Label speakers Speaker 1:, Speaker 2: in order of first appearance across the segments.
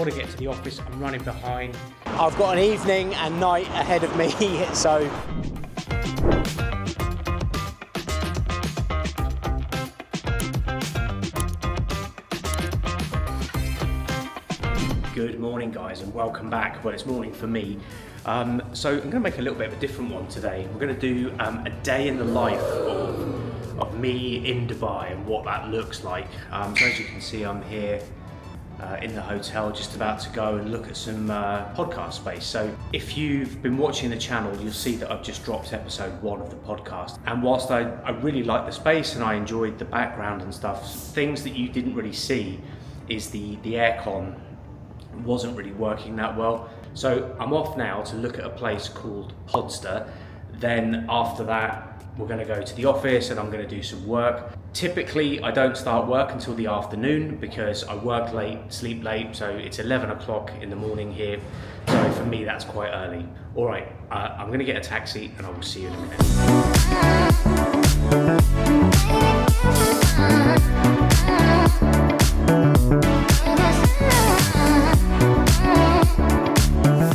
Speaker 1: got to get to the office. I'm running behind.
Speaker 2: I've got an evening and night ahead of me, so...
Speaker 1: Good morning, guys, and welcome back. Well, it's morning for me. So I'm going to make a little bit of a different one today. We're going to do a day in the life of me in Dubai and what that looks like. So as you can see, I'm here in the hotel, just about to go and look at some podcast space. So if you've been watching the channel, you'll see that I've just dropped episode 1 of the podcast. And whilst I really like the space and I enjoyed the background and stuff, things that you didn't really see is the aircon wasn't really working that well. So I'm off now to look at a place called Podster. Then after that, we're going to go to the office and I'm going to do some work. Typically, I don't start work until the afternoon because I work late, sleep late. So it's 11 o'clock in the morning here. So for me, that's quite early. All right, I'm going to get a taxi and I will see you in a minute.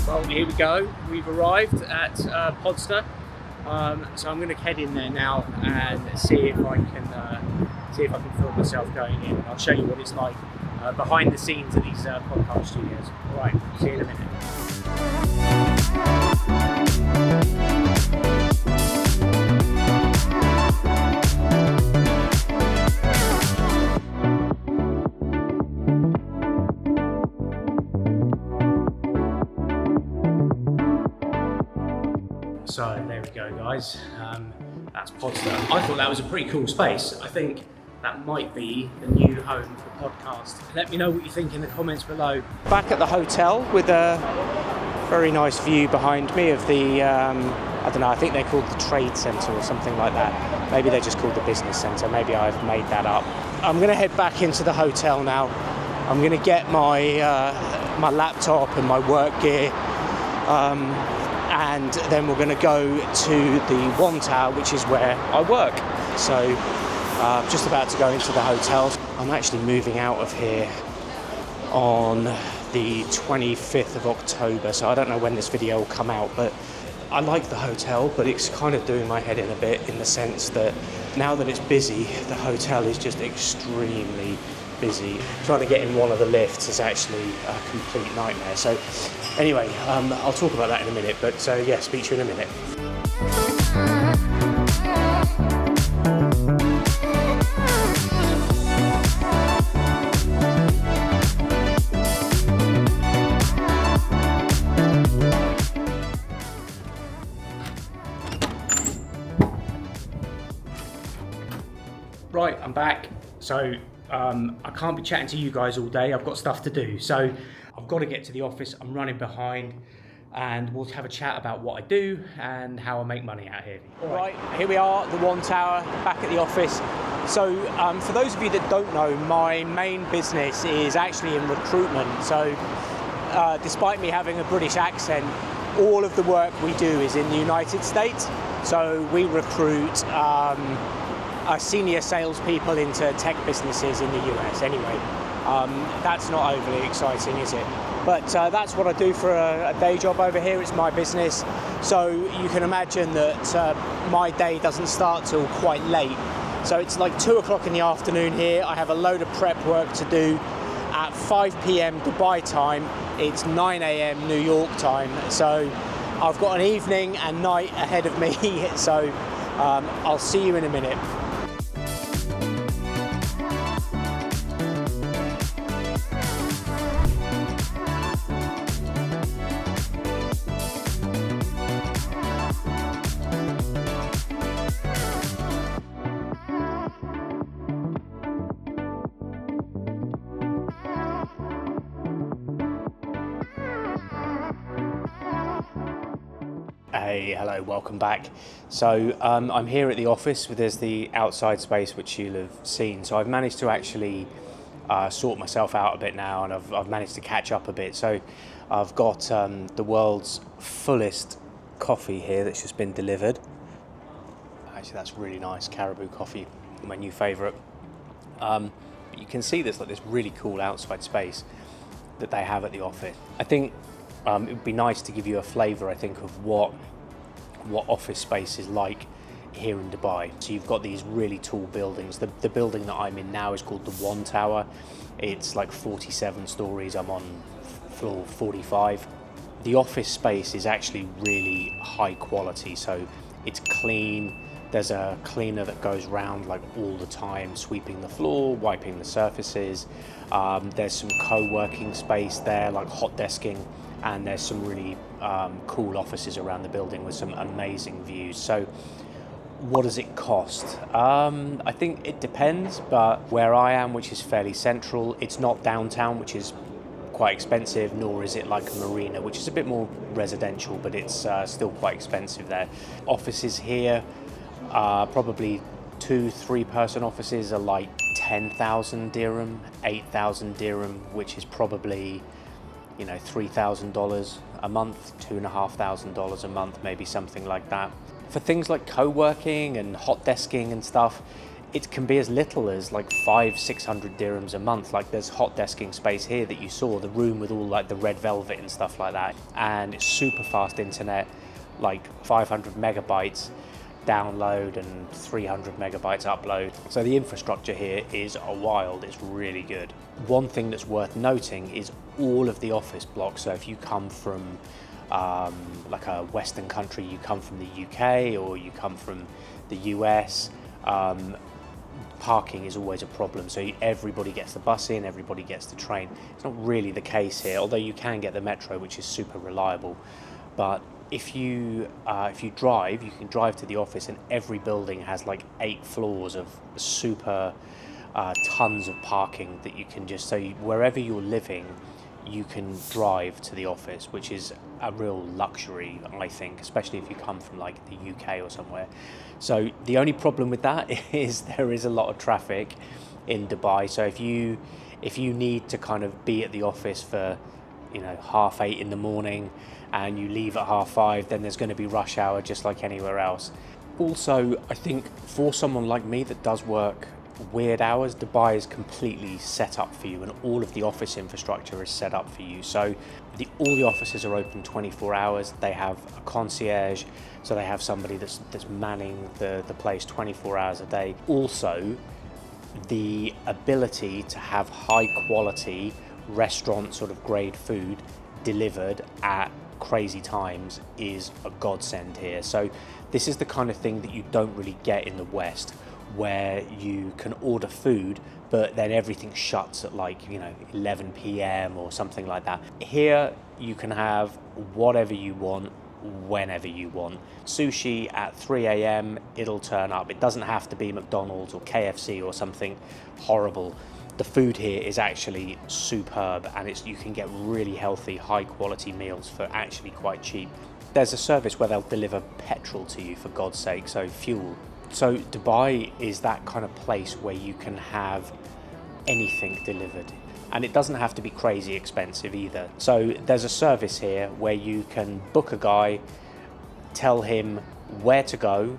Speaker 1: Well, here we go. We've arrived at Podster. So I'm going to head in there now and see if I can film myself going in. I'll show you what it's like behind the scenes of these podcast studios. All right, see you in a minute. So there we go, guys. That's Podster. I thought that was a pretty cool space. I think that might be the new home for podcast. Let me know what you think in the comments below. Back at the hotel with a very nice view behind me of the, I don't know, I think they're called the Trade Centre or something like that. Maybe they're just called the Business Centre. Maybe I've made that up. I'm going to head back into the hotel now. I'm going to get my my laptop and my work gear. And then we're going to go to the One Tower, which is where I work. So just about to go into the hotel. I'm actually moving out of here on the 25th of October, so I don't know when this video will come out, but I like the hotel, but it's kind of doing my head in a bit in the sense that now that it's busy, the hotel is just extremely busy. Trying to get in one of the lifts is actually a complete nightmare. So anyway, I'll talk about that in a minute, but yeah, speak to you in a minute. Right, I'm back. So I can't be chatting to you guys all day. I've got stuff to do. So I've got to get to the office. I'm running behind and we'll have a chat about what I do and how I make money out here. All right, here we are, the One Tower, back at the office. So for those of you that don't know, my main business is actually in recruitment. So despite me having a British accent, all of the work we do is in the United States. So we recruit senior salespeople into tech businesses in the US anyway. That's not overly exciting, is it? But that's what I do for a day job over here. It's my business. So you can imagine that my day doesn't start till quite late. So it's like 2 o'clock in the afternoon here. I have a load of prep work to do. At 5 p.m. Dubai time, it's 9 a.m. New York time. So I've got an evening and night ahead of me. So I'll see you in a minute. Hey, hello, welcome back. So I'm here at the office. There's the outside space which you'll have seen. So I've managed to actually sort myself out a bit now, and I've managed to catch up a bit. So I've got the world's fullest coffee here that's just been delivered. Actually, that's really nice, Caribou coffee, my new favourite. You can see there's like this really cool outside space.
Speaker 2: that they have at the office. I think it would be nice to give you a flavour, I think, of what office space is like here in Dubai. So you've got these really tall buildings. The building that I'm in now is called the One Tower. It's like 47 stories. I'm on floor 45. The office space is actually really high quality, so it's clean. There's a cleaner that goes around like all the time, sweeping the floor, wiping the surfaces. There's some co-working space there, like hot desking, and there's some really cool offices around the building with some amazing views. So what does it cost? I think it depends, but where I am, which is fairly central, it's not downtown, which is quite expensive, nor is it like a marina, which is a bit more residential, but it's still quite expensive there. Offices here, probably 2-3 person offices are like 10,000 dirham, 8,000 dirham, which is probably, you know, $3,000 a month, $2,500 a month, maybe something like that. For things like co-working and hot desking and stuff, it can be as little as like 500-600 dirhams a month. Like there's hot desking space here that you saw, the room with all like the red velvet and stuff like that, and it's super fast internet, like 500 megabytes download and 300 megabytes upload. So the infrastructure here is wild. It's really good. One thing that's worth noting is all of the office blocks. So if you come from like a Western country, you come from the UK or you come from the US, parking is always a problem. So everybody gets the bus in, everybody gets the train. It's not really the case here, although you can get the metro, which is super reliable. But if you drive, you can drive to the office, and every building has like 8 floors of super tons of parking that you can just, so wherever you're living, you can drive to the office, which is a real luxury, I think, especially if you come from like the UK or somewhere. So the only problem with that is there is a lot of traffic in Dubai. So if you need to kind of be at the office for, you know, 8:30 in the morning and you leave at 5:30, then there's going to be rush hour just like anywhere else. Also, I think for someone like me that does work weird hours, Dubai is completely set up for you, and all of the office infrastructure is set up for you. So all the offices are open 24 hours. They have a concierge, so they have somebody that's manning the place 24 hours a day. Also, the ability to have high quality restaurant sort of grade food delivered at crazy times is a godsend here. So this is the kind of thing that you don't really get in the West, where you can order food but then everything shuts at like, you know, 11 p.m. or something like that. Here you can have whatever you want whenever you want. Sushi at 3 a.m. it'll turn up. It doesn't have to be McDonald's or KFC or something horrible. The food here is actually superb, and you can get really healthy, high quality meals for actually quite cheap. There's a service where they'll deliver petrol to you, for God's sake, so fuel. So Dubai is that kind of place where you can have anything delivered, and it doesn't have to be crazy expensive either. So there's a service here where you can book a guy, tell him where to go,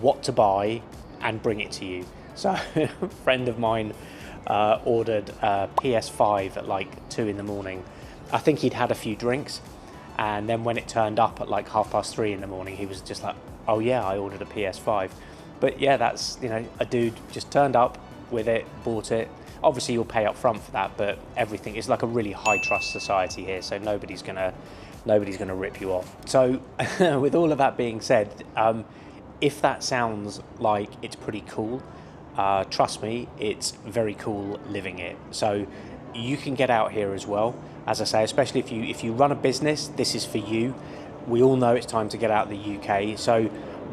Speaker 2: what to buy, and bring it to you. So a friend of mine ordered a PS5 at like 2 in the morning. I think he'd had a few drinks, and then when it turned up at like 3:30 in the morning, he was just like, oh yeah, I ordered a PS5. But yeah, that's, you know, a dude just turned up with it, bought it. Obviously you'll pay up front for that, but everything is like a really high trust society here, so nobody's gonna rip you off. So with all of that being said, if that sounds like it's pretty cool, trust me, it's very cool living it. So you can get out here as well. As I say, especially if you run a business, this is for you. We all know it's time to get out of the UK. So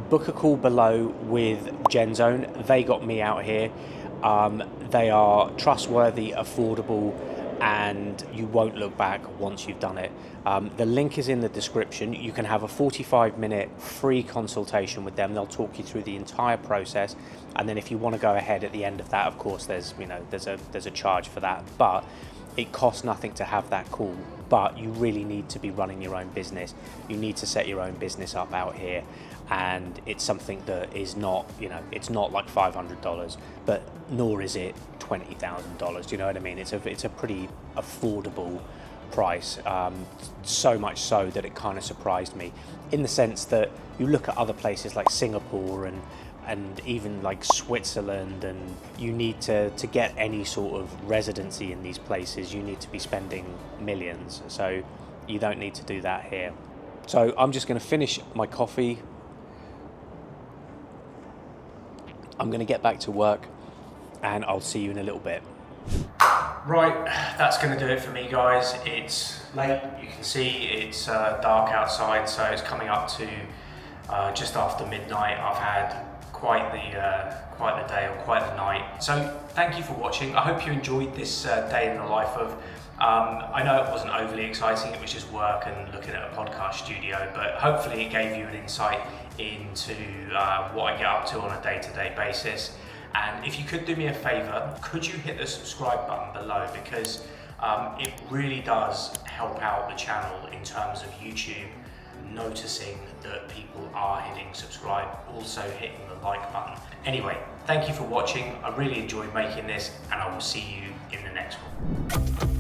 Speaker 2: book a call below with GenZone. They got me out here. They are trustworthy, affordable, and you won't look back once you've done it. The link is in the description. You can have a 45-minute free consultation with them. They'll talk you through the entire process, and then if you want to go ahead at the end of that, of course, there's a charge for that. But It costs nothing to have that call, but you really need to be running your own business. You need to set your own business up out here, and it's something that is not, it's not like $500, but nor is it $20,000. You know what I mean? It's a pretty affordable price, so much so that it kind of surprised me, in the sense that you look at other places like Singapore and even like Switzerland, and you need to get any sort of residency in these places, you need to be spending millions. So you don't need to do that here. So I'm just going to finish my coffee. I'm going to get back to work, and I'll see you in a little bit.
Speaker 1: Right, that's going to do it for me, guys. It's late, you can see it's dark outside, so it's coming up to just after midnight. I've had quite the day, or quite the night. So thank you for watching. I hope you enjoyed this day in the life of, I know it wasn't overly exciting, it was just work and looking at a podcast studio, but hopefully it gave you an insight into what I get up to on a day-to-day basis. And if you could do me a favor, could you hit the subscribe button below, because it really does help out the channel in terms of YouTube noticing that people are hitting subscribe, also hitting the like button. Anyway, thank you for watching. I really enjoyed making this, and I will see you in the next one.